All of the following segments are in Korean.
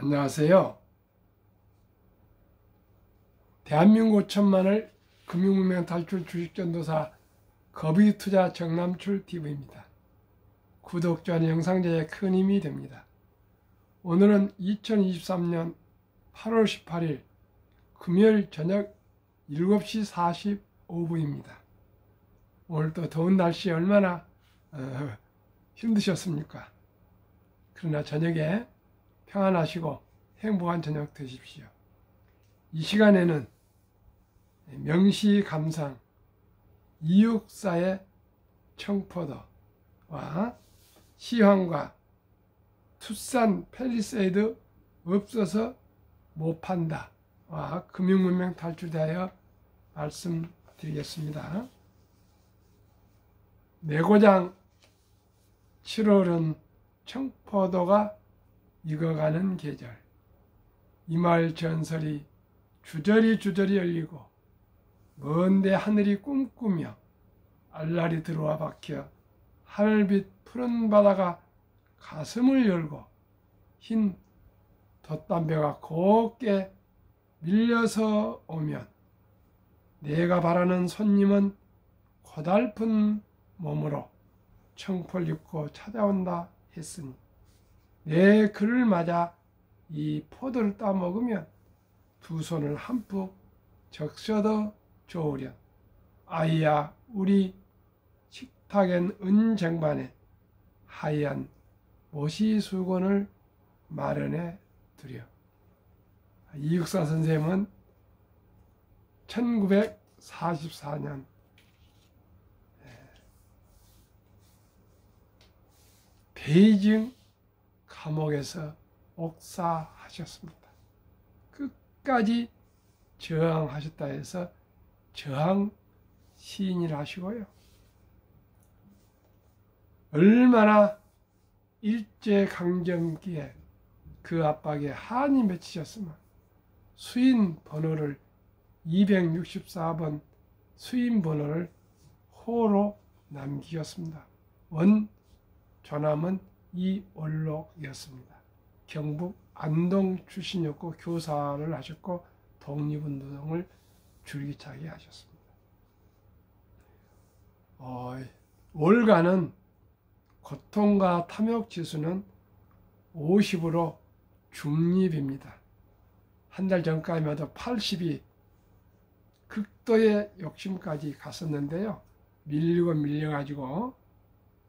안녕하세요. 대한민국 5천만을 금융문명 탈출 주식전도사 거비투자 정남출 TV입니다. 구독, 좋아요, 영상 제작에 큰 힘이 됩니다. 오늘은 2023년 8월 18일 금요일 저녁 7시 45분입니다. 오늘 또 더운 날씨에 얼마나 힘드셨습니까? 그러나 저녁에 평안하시고 행복한 저녁 되십시오. 이 시간에는 명시감상 이육사의 청포도와 시황과 투싼 팰리세이드 없어서 못 판다와 금융문명 탈출대하여 말씀드리겠습니다. 내고장 7월은 청포도가 익어가는 계절, 이마을 전설이 주저리 열리고 먼데 하늘이 꿈꾸며 알랄이 들어와 박혀 하늘빛 푸른 바다가 가슴을 열고 흰 돛담배가 곱게 밀려서 오면 내가 바라는 손님은 고달픈 몸으로 청포를 입고 찾아온다 했으니 내 그를 맞아 이 포도를 따먹으면 두 손을 한푹 적셔도 좋으련. 아이야, 우리 식탁엔 은쟁반에 하얀 모시수건을 마련해 두려. 이육사 선생님은 1944년 베이징 감옥에서 옥사하셨습니다. 끝까지 저항하셨다 해서 저항 시인이라 하시고요. 얼마나 일제강점기에 그 압박에 한이 맺히셨으면 수인 번호를 264번 수인 번호를 호로 남기셨습니다. 원 조남은 이원록이었습니다. 경북 안동 출신이었고 교사를 하셨고 독립운동을 줄기차게 하셨습니다. 월간은 고통과 탐욕 지수는 50으로 중립입니다. 한 달 전까지만 해도 80이 극도의 욕심까지 갔었는데요. 밀려가지고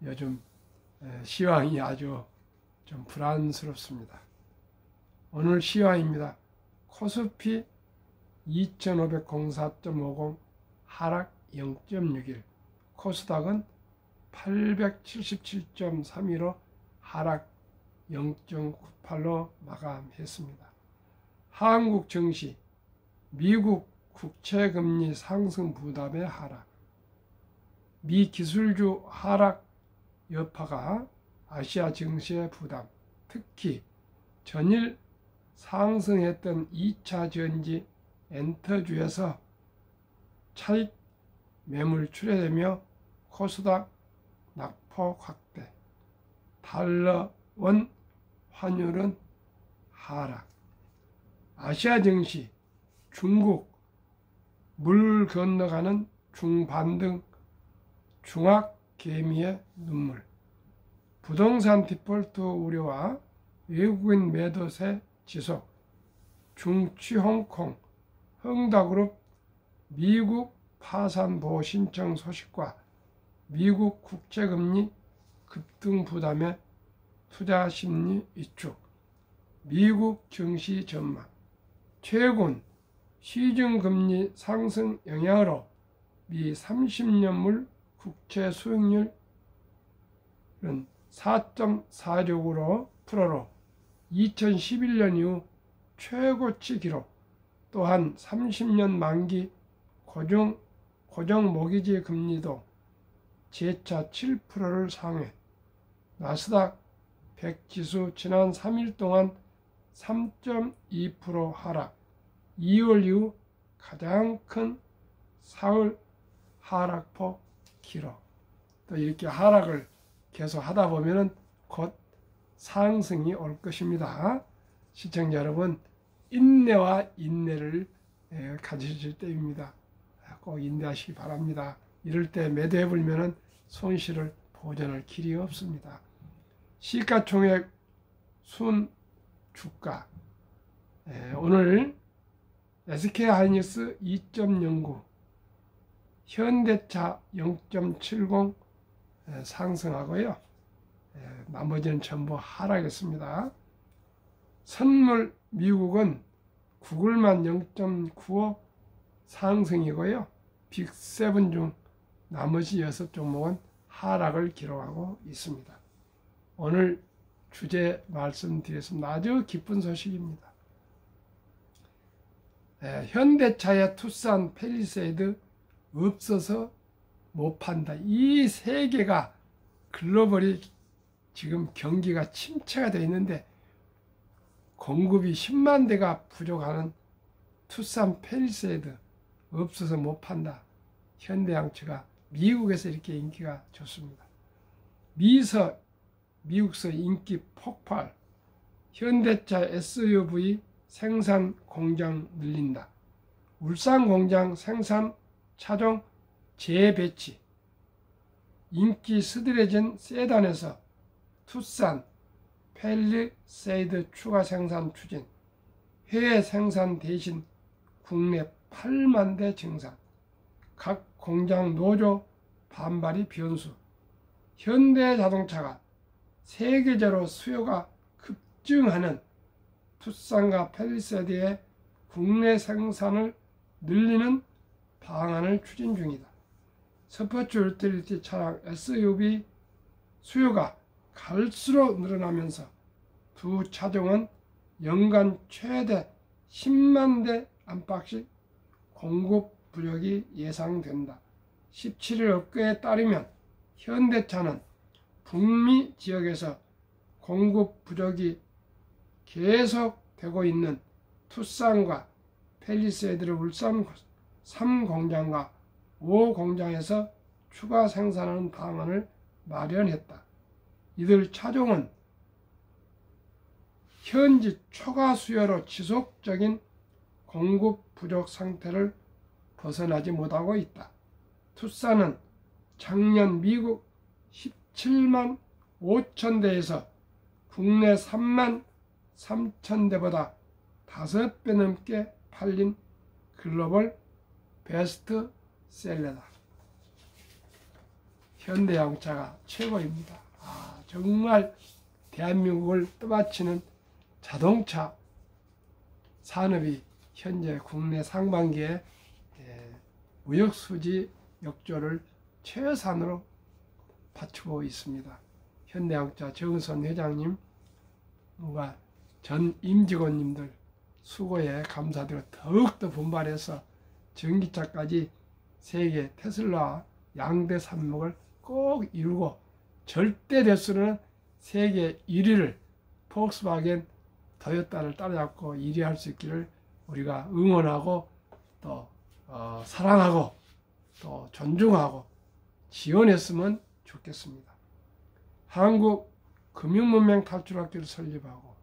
요즘 시황이 아주 좀 불안스럽습니다. 오늘 시황입니다. 코스피 2504.50 하락 0.61, 코스닥은 877.32로 하락 0.98로 마감했습니다. 한국 증시, 미국 국채금리 상승 부담의 하락, 미 기술주 하락 여파가 아시아 증시의 부담, 특히 전일 상승했던 2차 전지 엔터주에서 차익 매물 출회되며 코스닥 낙폭 확대, 달러 원 환율은 하락, 아시아 증시, 중국 물 건너가는 중반등 중학 개미의 눈물, 부동산 디폴트 우려와 외국인 매도세 지속, 중취 홍콩, 흥다그룹 미국 파산 보호 신청 소식과 미국 국채금리 급등 부담에 투자 심리 위축, 미국 증시 전망, 최근 시중금리 상승 영향으로 미 30년물 국채 수익률은 4.46%로 2011년 이후 최고치 기록, 또한 30년 만기 고정 모기지 금리도 재차 7%를 상회, 나스닥 100지수 지난 3일 동안 3.2% 하락, 2월 이후 가장 큰 사흘 하락폭 기록. 또 이렇게 하락을 계속 하다 보면은 곧 상승이 올 것입니다. 시청자 여러분, 인내와 인내를 가지실 때입니다. 꼭 인내하시기 바랍니다. 이럴 때 매도해버리면 손실을 보전할 길이 없습니다. 시가총액 순 주가, 오늘 SK하이닉스 2.09, 현대차 0.70 상승하고요. 나머지는 전부 하락했습니다. 선물 미국은 구글만 0.95 상승이고요. 빅7 중 나머지 6종목은 하락을 기록하고 있습니다. 오늘 주제 말씀드렸습니다. 아주 기쁜 소식입니다. 현대차의 투싼 팰리세이드 없어서 못 판다. 이 세 개가 글로벌이 지금 경기가 침체가 되어 있는데 공급이 10만 대가 부족하는 투싼 팰리세이드 없어서 못 판다. 현대양처가 미국에서 이렇게 인기가 좋습니다. 미국서 인기 폭발. 현대차 SUV 생산 공장 늘린다. 울산 공장 생산 차종 재배치. 인기 스드레진 세단에서 투싼 팰리세이드 추가 생산 추진. 해외 생산 대신 국내 8만 대 증산. 각 공장 노조 반발이 변수. 현대자동차가 세계적으로 수요가 급증하는 투싼과 팰리세이드의 국내 생산을 늘리는 방안을 추진 중이다. 스포츠 유틸리티 차량 SUV 수요가 갈수록 늘어나면서 두 차종은 연간 최대 10만 대 안팎씩 공급 부족이 예상된다. 17일 업계에 따르면 현대차는 북미 지역에서 공급 부족이 계속되고 있는 투싼과 팰리세이드를 울산 3공장과 5공장에서 추가 생산하는 방안을 마련했다. 이들 차종은 현지 초과 수요로 지속적인 공급 부족 상태를 벗어나지 못하고 있다. 투싼은 작년 미국 17만 5천 대에서 국내 3만 3천 대보다 5배 넘게 팔린 글로벌 베스트셀러다. 현대양차가 최고입니다. 정말 대한민국을 떠받치는 자동차 산업이 현재 국내 상반기에 무역수지 역조를 최선으로 갖추고 있습니다. 현대양차 정선 회장님과 전 임직원님들 수고에 감사드려 더욱더 분발해서 전기차까지 세계 테슬라 양대 산목을 꼭 이루고 절대 대수로는 세계 1위를 폭스바겐 토요타를 따라잡고 1위 할 수 있기를 우리가 응원하고 또 사랑하고 또 존중하고 지원했으면 좋겠습니다. 한국 금융문명 탈출학교를 설립하고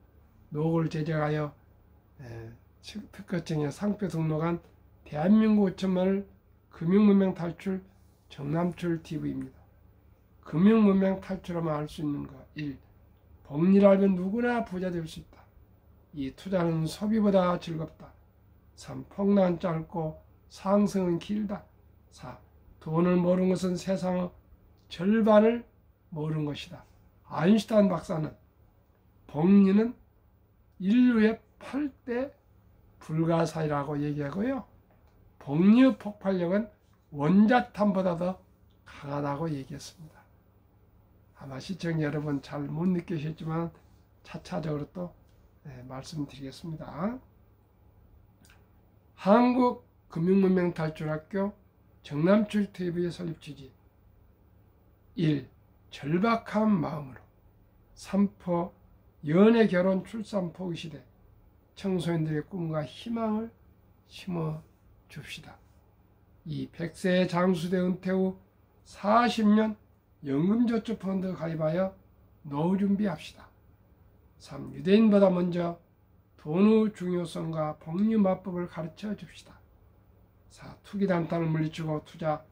노고를 제작하여 특허청에 상표 등록한 대한민국 5천만을 금융문명 탈출 정남출 TV입니다. 금융문명 탈출하면 알 수 있는 것. 1. 복리를 알면 누구나 부자 될 수 있다. 2. 투자는 소비보다 즐겁다. 3. 폭락은 짧고 상승은 길다. 4. 돈을 모르는 것은 세상의 절반을 모르는 것이다. 아인슈타인 박사는 복리는 인류의 8대 불가사의라고 얘기하고요. 복리의 폭발력은 원자탄보다 더 강하다고 얘기했습니다. 아마 시청자 여러분 잘 못 느끼셨지만 차차적으로 또 말씀드리겠습니다. 한국금융문명 탈출학교 정남출 TV의 설립 취지. 1. 절박한 마음으로. 3포 연애 결혼 출산 포기 시대 청소년들의 꿈과 희망을 심어 줍시다. 2. 100세의 장수대 은퇴 후 40년 연금저축펀드 가입하여 노후 준비합시다. 3. 유대인보다 먼저 돈의 중요성과 복리마법을 가르쳐 줍시다. 4. 투기 단탄을 물리치고 투자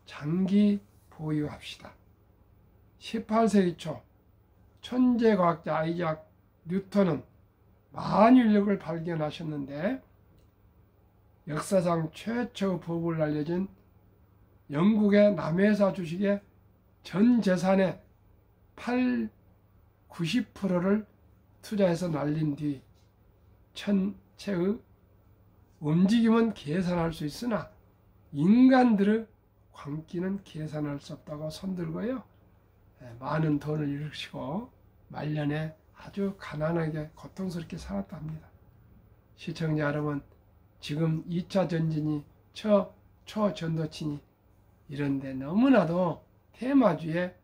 장기 보유합시다. 18세기 초 천재 과학자 아이작 뉴턴은 만유인력을 발견하셨는데 역사상 최초의 법을 알려진 영국의 남회사 주식의 전 재산의 90%를 투자해서 날린 뒤 천체의 움직임은 계산할 수 있으나 인간들의 광기는 계산할 수 없다고 손들고요. 많은 돈을 일으키고 말년에 아주 가난하게 고통스럽게 살았다 합니다. 시청자 여러분, 지금 2차 전진이 초전도친이 이런데 너무나도 테마주에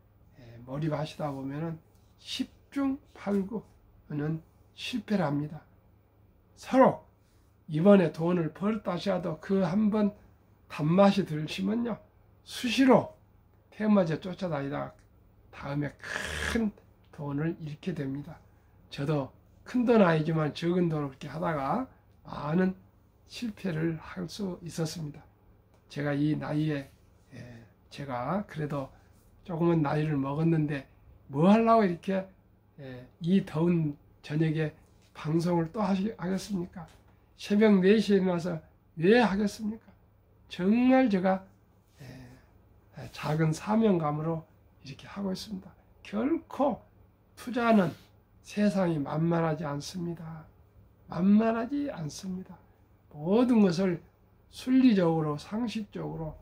몰입하시다 보면은 10중 8구는 실패를 합니다. 서로 이번에 돈을 벌었다 하셔도 그 한번 단맛이 들시면요, 수시로 테마주에 쫓아다니다가 다음에 큰 돈을 잃게 됩니다. 저도 큰 돈 아니지만 적은 돈을 그렇게 하다가 많은 실패를 할 수 있었습니다. 제가 이 나이에 제가 그래도 조금은 나이를 먹었는데 뭐 하려고 이렇게 이 더운 저녁에 방송을 또 하겠습니까? 새벽 4시에 일어나서 왜 하겠습니까? 정말 제가 작은 사명감으로 이렇게 하고 있습니다. 결코 투자는 세상이 만만하지 않습니다. 만만하지 않습니다. 모든 것을 순리적으로 상식적으로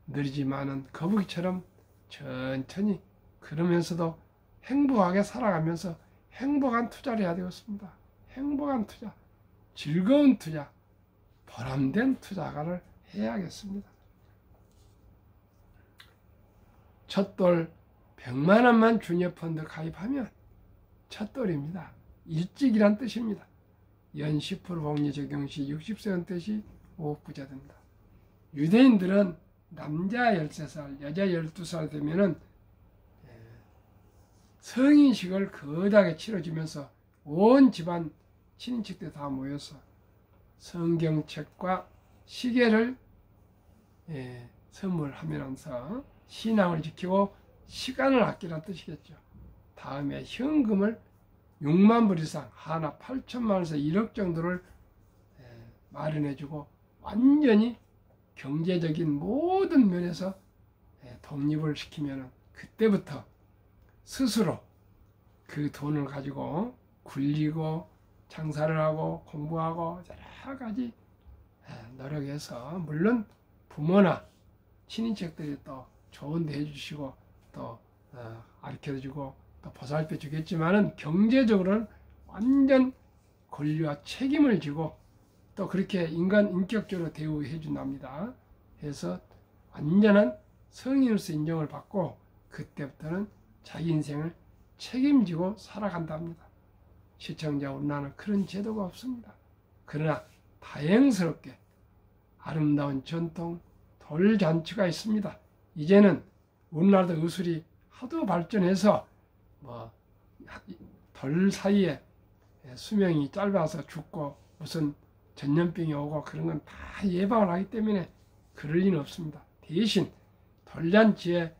느리지만은 거북이처럼 천천히 그러면서도 행복하게 살아가면서 행복한 투자를 해야 되겠습니다. 행복한 투자, 즐거운 투자, 보람된 투자를 해야겠습니다. 첫돌 100만 원만 주니어펀드 가입하면 첫돌입니다. 일찍이란 뜻입니다. 연 10% 복리 적용 시 60세 은퇴 시 5억 부자 됩니다. 유대인들은 남자 13살, 여자 12살 되면은 성인식을 거대하게 치러주면서 온 집안 친인척들 다 모여서 성경책과 시계를 선물하면서 신앙을 지키고 시간을 아끼라는 뜻이겠죠. 다음에 현금을 6만 불 이상, 하나 8천만 원에서 1억 정도를 마련해주고 완전히 경제적인 모든 면에서 독립을 시키면 그때부터 스스로 그 돈을 가지고 굴리고 장사를 하고 공부하고 여러 가지 노력해서, 물론 부모나 친인척들이 또 좋은 데 해주시고 또 가르쳐주고 또 보살펴 주겠지만은 경제적으로는 완전 권리와 책임을 지고 또 그렇게 인격적으로 대우해 준답니다. 그래서 완전한 성인으로서 인정을 받고 그때부터는 자기 인생을 책임지고 살아간답니다. 시청자, 우리나라는 그런 제도가 없습니다. 그러나 다행스럽게 아름다운 전통 돌잔치가 있습니다. 이제는 우리나라도 의술이 하도 발전해서 돌 사이에 수명이 짧아서 죽고 무슨 전염병이 오고 그런 건 다 예방을 하기 때문에 그럴 리는 없습니다. 대신 돌잔치에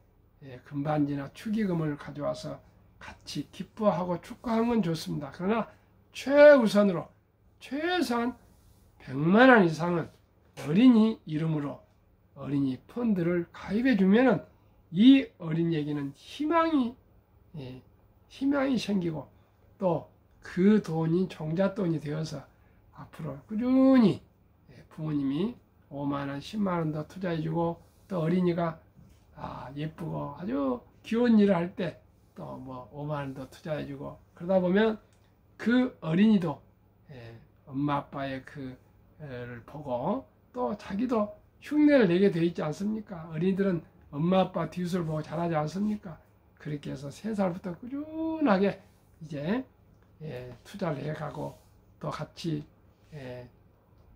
금반지나 축의금을 가져와서 같이 기뻐하고 축하하는 건 좋습니다. 그러나 최우선으로 최소한 100만 원 이상은 어린이 이름으로 어린이 펀드를 가입해 주면은 이 어린이에게는 희망이 생기고 또 그 돈이 종잣돈이 되어서 앞으로 꾸준히 부모님이 5만 원, 10만 원 더 투자해 주고 또 어린이가 예쁘고 아주 귀여운 일을 할 때 또 5만 원 더 투자해 주고 그러다 보면 그 어린이도 엄마 아빠의 그를 보고 또 자기도 흉내를 내게 되어 있지 않습니까? 어린이들은 엄마 아빠 뒷을 보고 자라지 않습니까? 그렇게 해서 3살부터 꾸준하게 이제 투자를 해가고 또 같이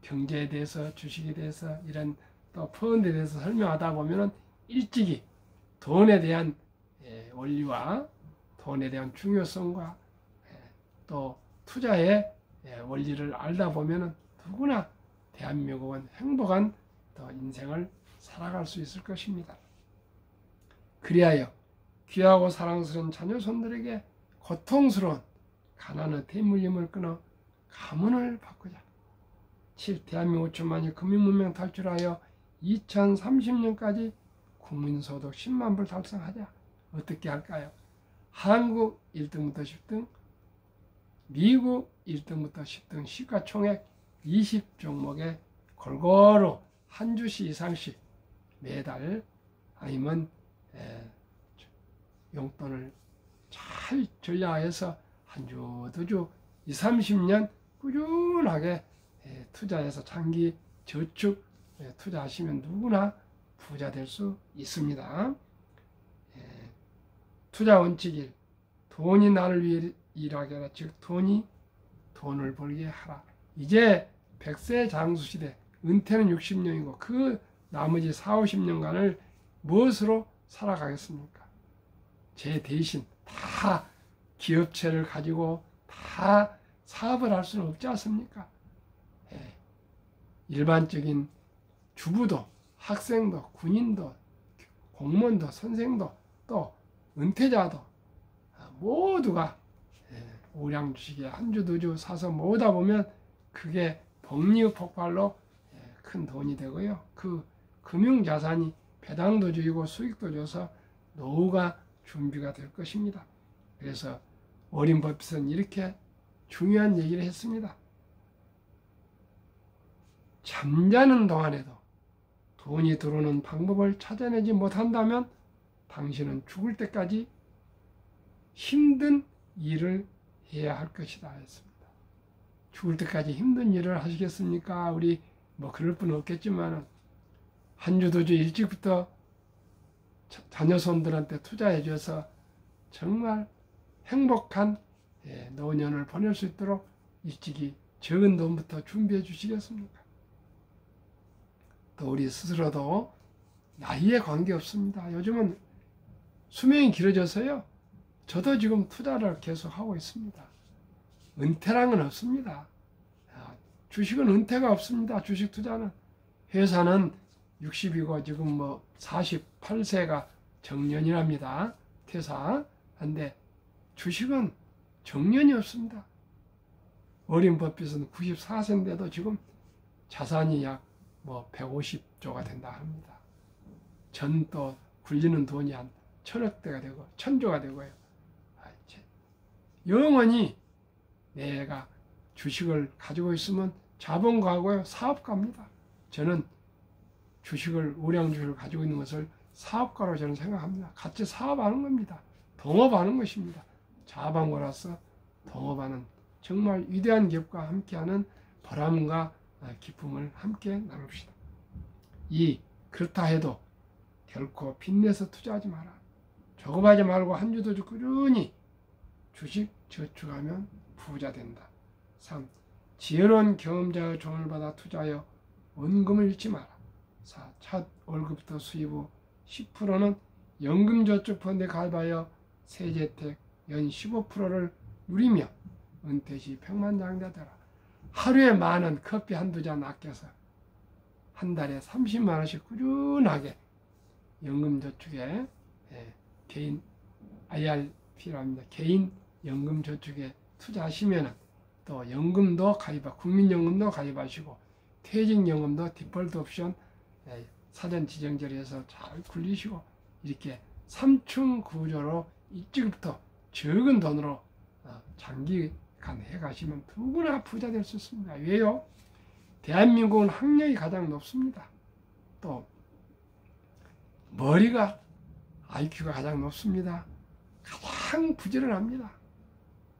경제에 대해서 주식에 대해서 이런 또 펀드에 대해서 설명하다 보면은 일찍이 돈에 대한 원리와 돈에 대한 중요성과 또 투자의 원리를 알다 보면은 누구나 대한민국은 행복한 더 인생을 살아갈 수 있을 것입니다. 그리하여 귀하고 사랑스러운 자녀손들에게 고통스러운 가난의 대물림을 끊어 가문을 바꾸자. 7. 대한민국 천만이 금융문명 탈출하여 2030년까지 국민소득 10만 불 달성하자. 어떻게 할까요? 한국 1등부터 10등, 미국 1등부터 10등 시가총액 20종목에 골고루 한 주씩 이상씩 매달 아니면 용돈을 잘 전략해서 한 주, 두 주, 20, 30년 꾸준하게 투자해서 장기 저축 투자하시면 누구나 부자 될 수 있습니다. 투자 원칙 1. 돈이 나를 위해 일하게 하라. 즉 돈이 돈을 벌게 하라. 이제 100세 장수시대, 은퇴는 60년이고 그 나머지 4, 50년간을 무엇으로 살아가겠습니까? 제 대신 다 기업체를 가지고 다 사업을 할 수는 없지 않습니까? 일반적인 주부도, 학생도, 군인도, 공무원도, 선생도, 또 은퇴자도 모두가 우량 주식에 한 주, 두 주 사서 모으다 보면 그게 복리 폭발로 큰 돈이 되고요. 그 금융자산이 배당도 주고 수익도 줘서 노후가 준비가 될 것입니다. 그래서 워렌 버핏은 이렇게 중요한 얘기를 했습니다. 잠자는 동안에도 돈이 들어오는 방법을 찾아내지 못한다면 당신은 죽을 때까지 힘든 일을 해야 할 것이다 했습니다. 죽을 때까지 힘든 일을 하시겠습니까? 우리 뭐 그럴 분은 없겠지만 한 주, 두 주 일찍부터 자녀손들한테 투자해 줘서 정말 행복한 노년을 보낼 수 있도록 일찍이 적은 돈부터 준비해 주시겠습니까? 또 우리 스스로도 나이에 관계없습니다. 요즘은 수명이 길어져서요. 저도 지금 투자를 계속 하고 있습니다. 은퇴란 건 없습니다. 주식은 은퇴가 없습니다. 주식 투자는. 회사는 60이고 지금 뭐 48세가 정년이랍니다. 퇴사한데 주식은 정년이 없습니다. 워렌 버핏은 94세인데도 지금 자산이 약 뭐 150조가 된다 합니다. 전 또 굴리는 돈이 한 1000억대가 되고 1000조가 되고요. 영원히 내가 주식을 가지고 있으면 자본가고요, 사업가입니다. 저는 주식을, 우량 주식을 가지고 있는 것을 사업가로 저는 생각합니다. 같이 사업하는 겁니다. 동업하는 것입니다. 자본가로서 동업하는 정말 위대한 기업과 함께하는 보람과 기쁨을 함께 나눕시다. 2. 그렇다 해도 결코 빚내서 투자하지 마라. 조급하지 말고 한 주, 두 주 꾸준히 주식 저축하면 부자 된다. 3. 지혜로운 경험자의 조언을 받아 투자하여 원금을 잃지 마라. 4. 첫 월급부터 수입 후 10%는 연금저축펀드에 가입하여 세제택 연 15%를 누리며 은퇴 시 백만장자 되라. 하루에 많은 커피 한두 잔 아껴서 한 달에 30만 원씩 꾸준하게 연금저축에 개인 IRP라고 합니다. 개인 연금저축에 투자하시면 또 연금도 가입하고 국민연금도 가입하시고 퇴직연금도 디폴트 옵션 사전 지정 처리해서 잘 굴리시고 이렇게 3층 구조로 일찍부터 적은 돈으로 장기간 해가시면 누구나 부자 될 수 있습니다. 왜요? 대한민국은 학력이 가장 높습니다. 또 머리가 IQ가 가장 높습니다. 가장 부지런합니다.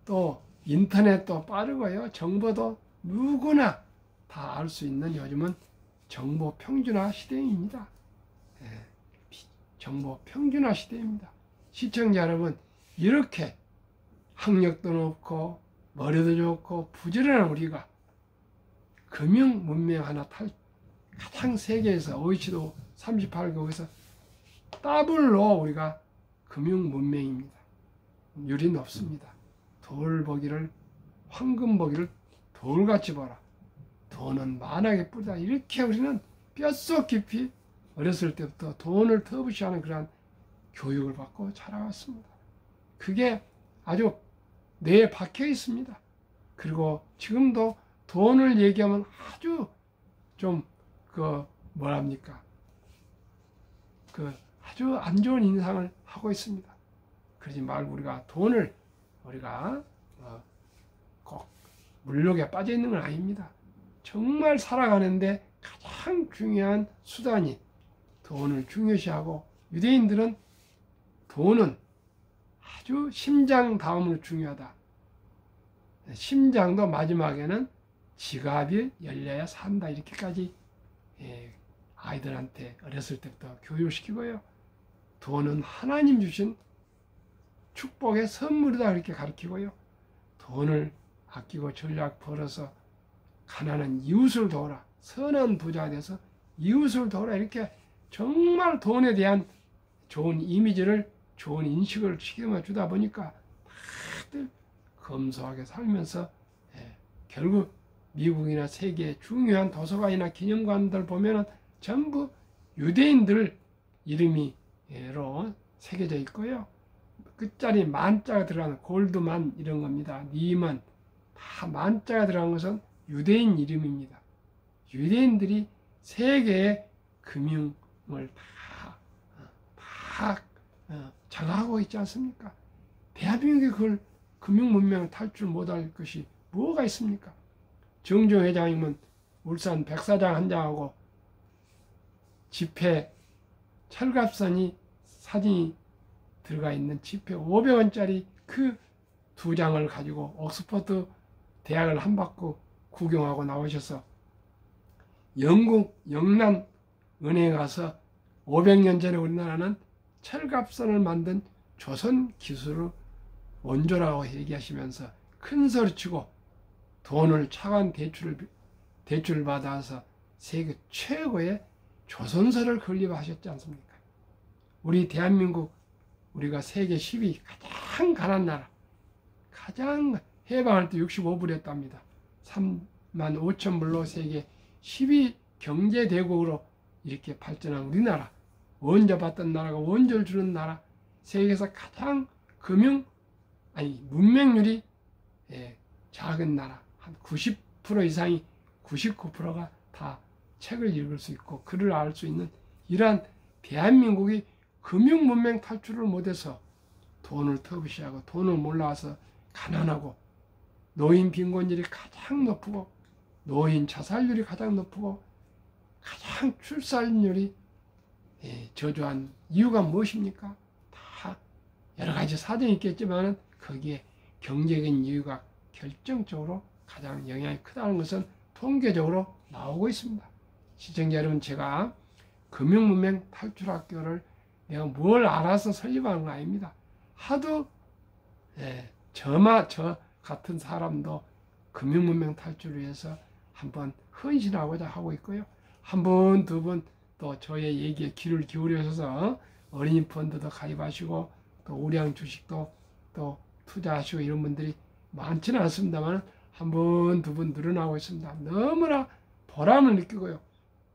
또 인터넷도 빠르고요. 정보도 누구나 다 알 수 있는 요즘은 정보 평준화 시대입니다. 정보 평준화 시대입니다. 시청자 여러분, 이렇게 학력도 높고 머리도 좋고 부지런한 우리가 금융 문명 하나 가장 세계에서 OECD 38개국에서 더블로 우리가 금융 문명입니다. 유리 높습니다. 돌보기를 황금보기를 돌같이 보라. 돈은 만하게 뿌리다. 이렇게 우리는 뼛속 깊이 어렸을 때부터 돈을 터부시하는 그러한 교육을 받고 자라왔습니다. 그게 아주 뇌에 박혀 있습니다. 그리고 지금도 돈을 얘기하면 아주 좀 뭐랍니까? 아주 안 좋은 인상을 하고 있습니다. 그러지 말고 우리가 돈을 꼭 물욕에 빠져 있는 건 아닙니다. 정말 살아가는데 가장 중요한 수단이 돈을 중요시하고, 유대인들은 돈은 아주 심장 다음으로 중요하다. 심장도 마지막에는 지갑이 열려야 산다. 이렇게까지 아이들한테 어렸을 때부터 교육시키고요. 돈은 하나님 주신 축복의 선물이다. 이렇게 가르치고요. 돈을 아끼고 전략 벌어서 가난한 이웃을 도우라. 선한 부자가 돼서 이웃을 도우라. 이렇게 정말 돈에 대한 좋은 이미지를, 좋은 인식을 시켜 주다 보니까 다들 검소하게 살면서 결국 미국이나 세계의 중요한 도서관이나 기념관들 보면은 전부 유대인들 이름이로 새겨져 있고요. 끝자리 만자가 들어가는 골드만 이런 겁니다. 니만 다 만자가 들어간 것은 유대인 이름입니다. 유대인들이 세계의 금융을 다 장악하고 있지 않습니까? 대한민국이 그걸 금융 문명을 탈출 못할 것이 뭐가 있습니까? 정종 회장이면 울산 백사장 한 장하고 지폐 철갑선이 사진이 들어가 있는 지폐 500원짜리 그 2장을 가지고 옥스퍼드 대학을 한 바퀴 구경하고 나오셔서 영국 영란 은행에 가서 500년 전에 우리나라는 철갑선을 만든 조선 기술을 원조라고 얘기하시면서 큰 소리치고 돈을 차관 대출을 받아서 세계 최고의 조선소를 건립하셨지 않습니까? 우리 대한민국, 우리가 세계 10위 가장 가난한 나라, 가장 해방할 때 65불이었답니다. 3만 5천 불로 세계 10위 경제대국으로 이렇게 발전한 우리나라, 원조 받던 나라가 원조를 주는 나라, 세계에서 가장 문맹률이 작은 나라, 한 90% 이상이 99%가 다 책을 읽을 수 있고 글을 알 수 있는 이러한 대한민국이 금융문명 탈출을 못해서 돈을 터부시하고 돈을 몰라서 가난하고 노인 빈곤율이 가장 높고 노인 자살률이 가장 높고 가장 출산율이 저조한 이유가 무엇입니까? 다 여러 가지 사정이 있겠지만 거기에 경제적인 이유가 결정적으로 가장 영향이 크다는 것은 통계적으로 나오고 있습니다. 시청자 여러분, 제가 금융문명 탈출학교를 내가 뭘 알아서 설립하는 거 아닙니다. 하도 저 같은 사람도 금융문명 탈출을 위해서 한번 헌신하고자 하고 있고요. 한 번, 두 번 또 저의 얘기에 귀를 기울여서 어린이 펀드도 가입하시고 또 우량 주식도 또 투자하시고 이런 분들이 많지는 않습니다만 한 번, 두 번 늘어나고 있습니다. 너무나 보람을 느끼고요.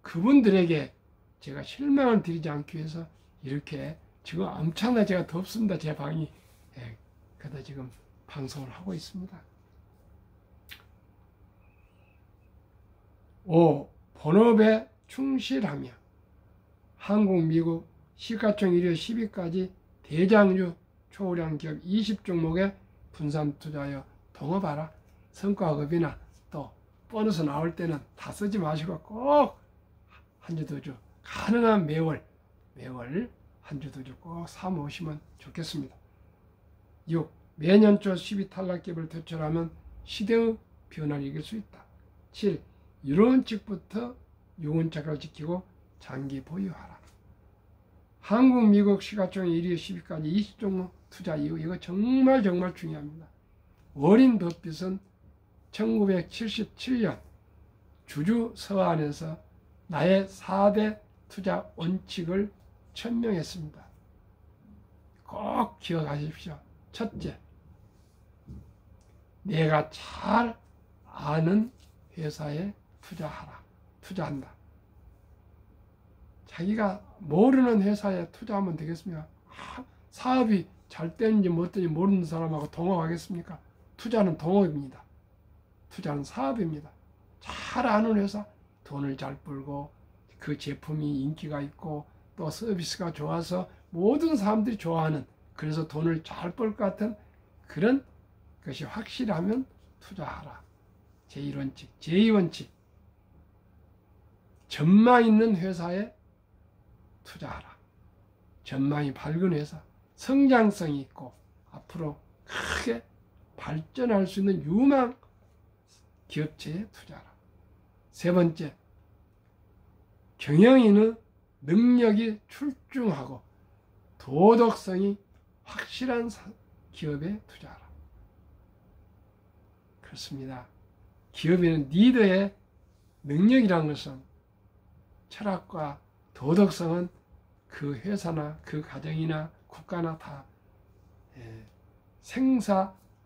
그분들에게 제가 실망을 드리지 않기 위해서 이렇게 지금 엄청나게 제가 덥습니다. 제 방이. 그래도 지금 방송을 하고 있습니다. 5. 본업에 충실하며 한국, 미국 시가총 1회 10위까지 대장주 초우량 기업 20종목에 분산 투자하여 동업하라. 성과급이나 또 보너스 나올 때는 다 쓰지 마시고 꼭 한 주 더 주, 가능한 매월 한 주 더 주 꼭 사모으시면 좋겠습니다. 6. 매년 초 10위 탈락기업을 퇴출하면 시대의 변화를 이길 수 있다. 7. 이로운 직부터 유언책을 지키고 장기 보유하라. 한국, 미국 시가총 1위 10위까지 20종목 투자 이후 이거 정말 중요합니다. 워린 버핏은 1977년 주주 서한에서 나의 4대 투자 원칙을 천명했습니다. 꼭 기억하십시오. 첫째, 내가 잘 아는 회사에 투자한다. 자기가 모르는 회사에 투자하면 되겠습니까? 사업이 잘 되는지 못 되는지 모르는 사람하고 동업하겠습니까? 투자는 동업입니다. 투자는 사업입니다. 잘 아는 회사, 돈을 잘 벌고 그 제품이 인기가 있고 또 서비스가 좋아서 모든 사람들이 좋아하는, 그래서 돈을 잘 벌 것 같은 그런 것이 확실하면 투자하라. 제1원칙. 제2원칙. 전망 있는 회사에 투자하라. 전망이 밝은 회사, 성장성이 있고 앞으로 크게 발전할 수 있는 유망 기업체에 투자하라. 세 번째, 경영인의 능력이 출중하고 도덕성이 확실한 기업에 투자하라. 그렇습니다. 기업에는 리더의 능력이라는 것은, 철학과 도덕성은 그 회사나 그 가정이나 국가나 다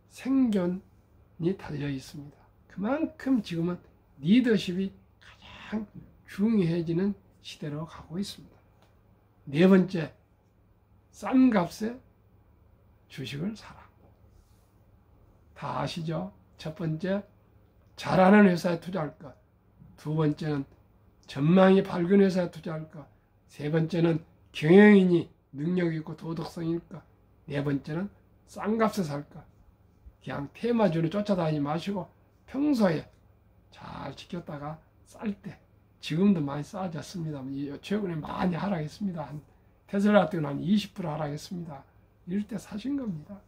생존이 달려 있습니다. 그만큼 지금은 리더십이 가장 중요해지는 시대로 가고 있습니다. 네 번째, 싼 값에 주식을 사라. 다 아시죠? 첫 번째, 잘하는 회사에 투자할 것. 두 번째는 전망이 밝은 회사에 투자할 것. 세 번째는 경영인이 능력이 있고 도덕성이 있을 것. 네 번째는 싼 값에 살 것. 그냥 테마주를 쫓아다니지 마시고 평소에 잘 지켰다가 쌀 때, 지금도 많이 싸졌습니다. 최근에 많이 하락했습니다. 테슬라 같은 경우는 한 20% 하락했습니다. 이럴 때 사신 겁니다.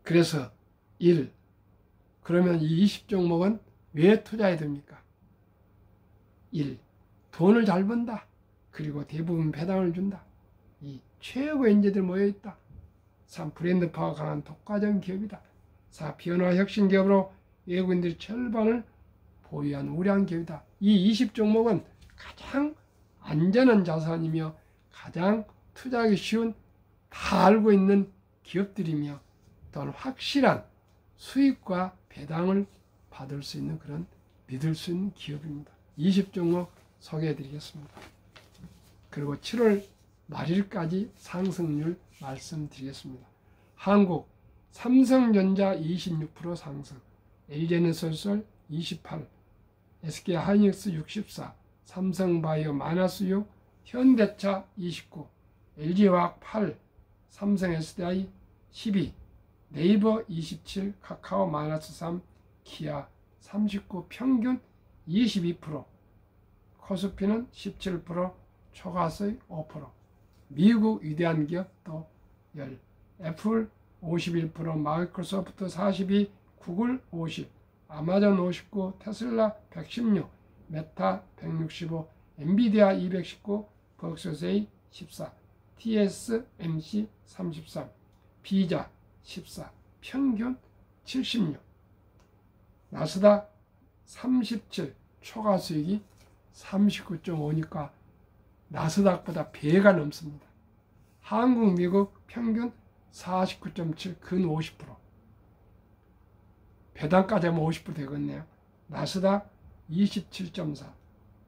그래서 1. 그러면 이 20종목은 왜 투자해야 됩니까? 1. 돈을 잘 번다. 그리고 대부분 배당을 준다. 2. 최고의 인재들 모여있다. 3. 브랜드 파워 강한 독과점 기업이다. 4. 변화 혁신 기업으로 외국인들이 절반을 보유한 우량 기업이다. 이 20종목은 가장 안전한 자산이며 가장 투자하기 쉬운, 다 알고 있는 기업들이며 또한 확실한 수익과 배당을 받을 수 있는 그런 믿을 수 있는 기업입니다. 20종목 소개해 드리겠습니다. 그리고 7월 말일까지 상승률 말씀드리겠습니다. 한국 삼성전자 26% 상승, LG에너지솔 28, SK하이닉스 64, 삼성바이오 마이너스 6, 현대차 29, LG화학 8, 삼성SDI 12, 네이버 27, 카카오 마이너스 3, 기아 39, 평균 22%, 코스피는 17%, 초과수익 5%, 미국 위대한 기업 또 10, 애플 51%, 마이크로소프트 42, 구글 50, 아마존 59, 테슬라 116, 메타 165, 엔비디아 219, 벅스세이 14, TSMC 33, 비자 14, 평균 76, 나스닥 37, 초과수익이 39.5니까 나스닥보다 배가 넘습니다. 한국, 미국 평균 49.7, 근 50%. 배당까지 하면 50% 되겠네요. 나스닥 27.4,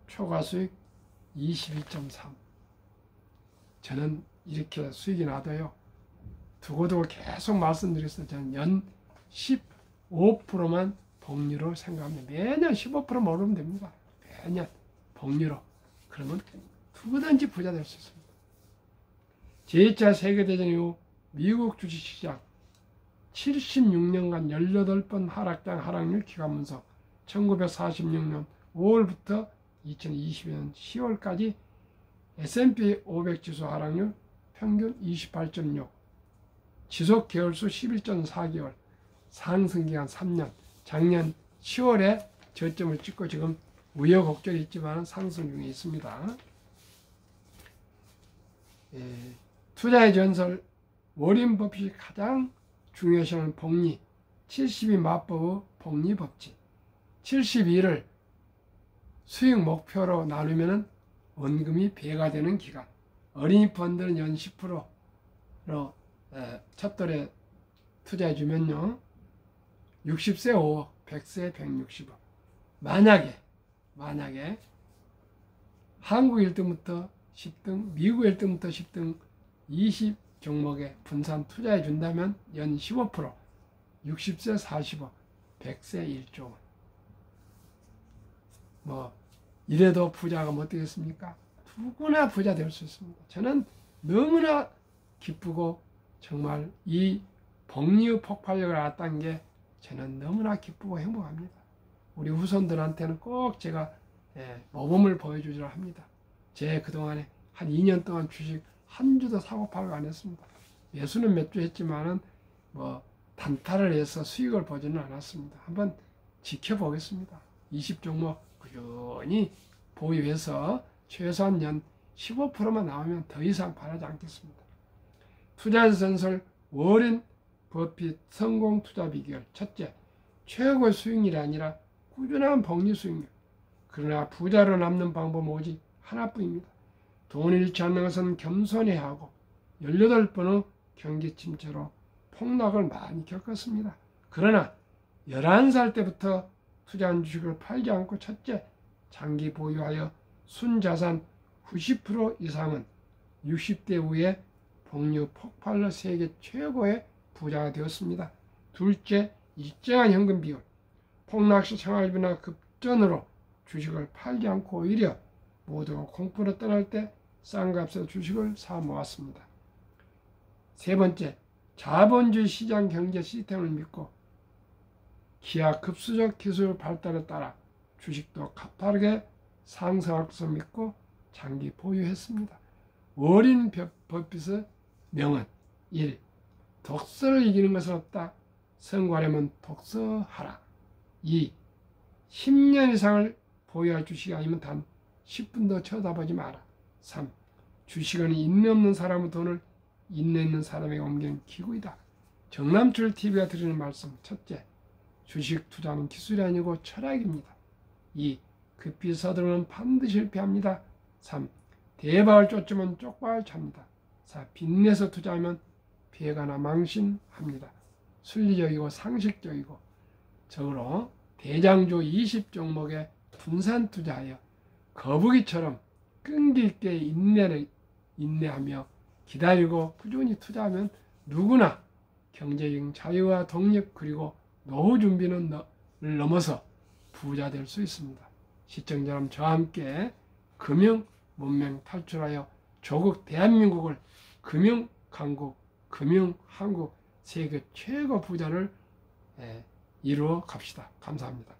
초과수익 22.3. 저는 이렇게 수익이 나도요, 두고두고 계속 말씀드렸어요. 저는 연 15%만 복리로 생각합니다. 매년 15%만 오르면 됩니다. 매년 복리로. 그러면 누구든지 부자 될 수 있습니다. 제2차 세계대전 이후 미국 주식시장 76년간 18번 하락장 하락률 기관분석, 1946년 5월부터 2020년 10월까지 S&P 500 지수 하락률 평균 28.6, 지속 개월수 11.4개월, 상승기간 3년, 작년 10월에 저점을 찍고 지금 우여곡절이 있지만 상승 중에 있습니다. 투자의 전설 워렌 버핏이 가장 중요시하는 복리, 72 맞법의 복리 법칙. 72를 수익 목표로 나누면 원금이 배가 되는 기간. 어린이 펀드는 연 10%로 첫 돌에 투자해 주면요. 60세 5억, 100세 160억. 만약에 한국 1등부터 10등, 미국 1등부터 10등 20 종목에 분산 투자해 준다면 연 15%, 60세 40억, 100세 1조 원. 뭐 이래도 부자가 못 되겠습니까? 누구나 부자 될 수 있습니다. 저는 너무나 기쁘고 정말 이 복리 폭발력을 알았다는 게 저는 너무나 기쁘고 행복합니다. 우리 후손들한테는 꼭 제가 모범을 보여주려 합니다. 제 그동안에 한 2년 동안 주식 한 주도 사고 팔고 안 했습니다. 매수는 몇 주 했지만은 뭐 단타를 해서 수익을 보지는 않았습니다. 한번 지켜보겠습니다. 20종목 꾸준히 보유해서 최소한 연 15%만 나오면 더 이상 바라지 않겠습니다. 투자 전설 워렌 버핏 성공 투자 비결. 첫째, 최고의 수익률이 아니라 꾸준한 복리 수익률. 그러나 부자로 남는 방법은 오직 하나뿐입니다. 돈을 잃지 않는 것은 겸손해야 하고 18번의 경기 침체로 폭락을 많이 겪었습니다. 그러나 11살 때부터 투자한 주식을 팔지 않고 첫째, 장기 보유하여 순자산 90% 이상은 60대 후에 복리 폭발로 세계 최고의 부자가 되었습니다. 둘째, 일정한 현금 비율. 폭락시 생활비나 급전으로 주식을 팔지 않고 오히려 모두가 공포로 떠날 때 싼 값에 주식을 사 모았습니다. 세 번째, 자본주의 시장 경제 시스템을 믿고 기하급수적 기술 발달에 따라 주식도 가파르게 상승할 것을 믿고 장기 보유했습니다. 워렌 버핏의 명언 1. 독서를 이기는 것은 없다. 성공하려면 독서하라. 2. 10년 이상을 보유할 주식이 아니면 단 10분도 쳐다보지 마라. 3. 주식은 인내 없는 사람의 돈을 인내 있는 사람에게 옮기는 기구이다. 정남철 TV가 드리는 말씀. 첫째, 주식 투자는 기술이 아니고 철학입니다. 2. 급히 서두르면 반드시 실패합니다. 3. 대박을 쫓으면 쪽박을 찹니다. 4. 빚내서 투자하면 피해가나 망신합니다. 순리적이고 상식적이고 적으로 대장주 20종목에 분산 투자하여 거북이처럼 끈기 있게 인내하며 기다리고 꾸준히 투자하면 누구나 경제적인 자유와 독립 그리고 노후 준비는 넘어서 부자 될 수 있습니다. 시청자 여러분, 저와 함께 금융 문명 탈출하여 조국 대한민국을 금융 강국, 금융 한국 세계 최고 부자를 이루어 갑시다. 감사합니다.